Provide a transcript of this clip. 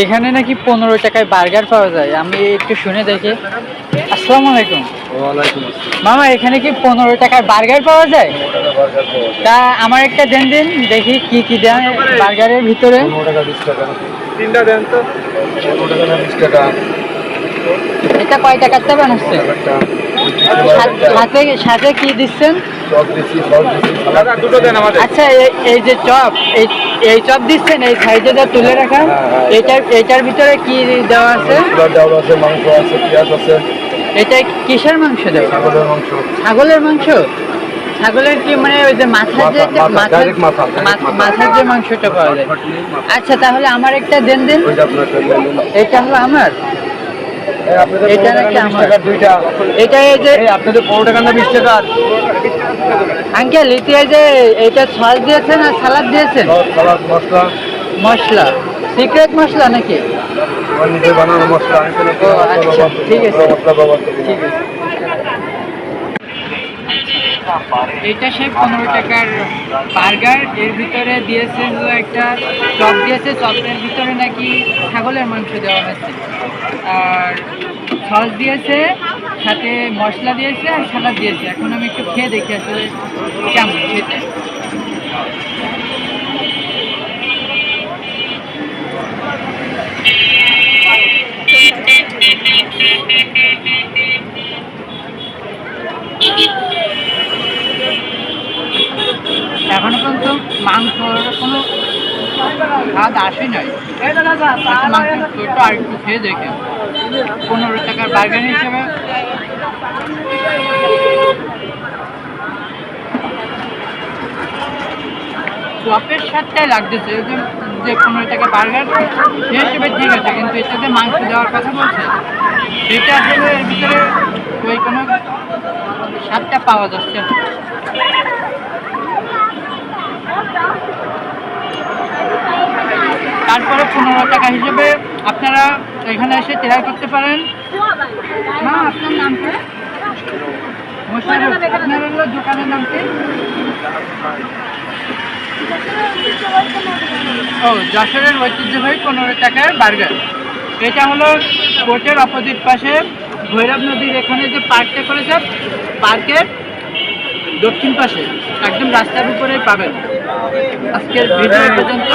এখানে নাকি 15 টাকায় বার্গার পাওয়া যায়, আমি একটু শুনে দেখি। আসসালামু আলাইকুম। ওয়ালাইকুম আসসালাম। মামা, এখানে কি 15 টাকায় বার্গার পাওয়া যায়? 15 টাকা বার্গার পাওয়া যায়। তা আমার একটা দেন দিন, দেখি কি কি দেন বার্গারের ভিতরে। 15 টাকা 20 টাকা। তিনটা দেন তো। 15 টাকা না 20 টাকা। এটা কয় টাকার তা বানাচ্ছেন? সাথে সাথে কি দিচ্ছেন? চপ দিচ্ছি, সস দিচ্ছি, সালাদ দুটো দেন আমাদের। আচ্ছা, এই যে চপ, এই চপ দিচ্ছেন, এই সাইডে যা তুলে রাখা, এটার ভিতরে কি দেওয়া আছে? ডাউল আছে, মাংস আছে, পেঁয়াজ আছে। এটা কিসের মাংস দেওয়া? ছাগলের মাংস। ছাগলের মাংস? ছাগলের কি মানে ওই যে মাথার যে মাংসটা পাওয়া যায়? আচ্ছা, তাহলে আমার একটা দেন দিন। এটা হলো আমার, এটা নাকি আমার? এটা এই যে আপনাদের 15 টাকা না 20 টাকা? আঙ্কেল, এটা যে এটা সস দিয়েছেন আর সালাদ দিয়েছেন? সালাদ মশলা। মশলা সিক্রেট মশলা নাকি? নিজে বানানো মশলা। ও আচ্ছা, ঠিক আছে, মশলা ব্যবহার করি। ঠিক আছে। এটা সেই 15 টাকার বার্গার, এর ভিতরে দিয়েছে হলো একটা চপ দিয়েছে, চপের ভিতরে নাকি ছাগলের মাংস দেওয়া হয়েছে, আর সস দিয়েছে, সাথে মশলা দিয়েছে আর সালাদ দিয়েছে। এখন আমি একটু খেয়ে দেখি আসলে কেমন খেতে। এখনো পর্যন্ত মাংসর কোনো স্বাদ আসে নাই। মাংসের ছোটো আর একটু খেয়ে দেখে। 15 টাকার বার্গার হিসেবে চপের স্বাদটাই লাগতেছে, যে 15 টাকা বার্গার সে হিসেবে ঠিক আছে, কিন্তু এটাতে মাংস দেওয়ার কথা বলছে, সেটা আসলে এর ভিতরে ওই কোনো স্বাদটা পাওয়া যাচ্ছে না। তারপরে 15 টাকা হিসেবে আপনারা এখানে এসে ট্রাই করতে পারেন। মা, আপনার নাম কি? আপনার হলো দোকানের নাম কি? ও, যশোরের ঐতিহ্যবাহী 15 টাকার বার্গার। এটা হলো কোর্টের অপোজিট পাশে ভৈরব নদীর এখানে যে পার্কটা করেছে, পার্কের দক্ষিণ পাশে একদম রাস্তার উপরেই পাবেন। আজকের ভিডিও পর্যন্ত।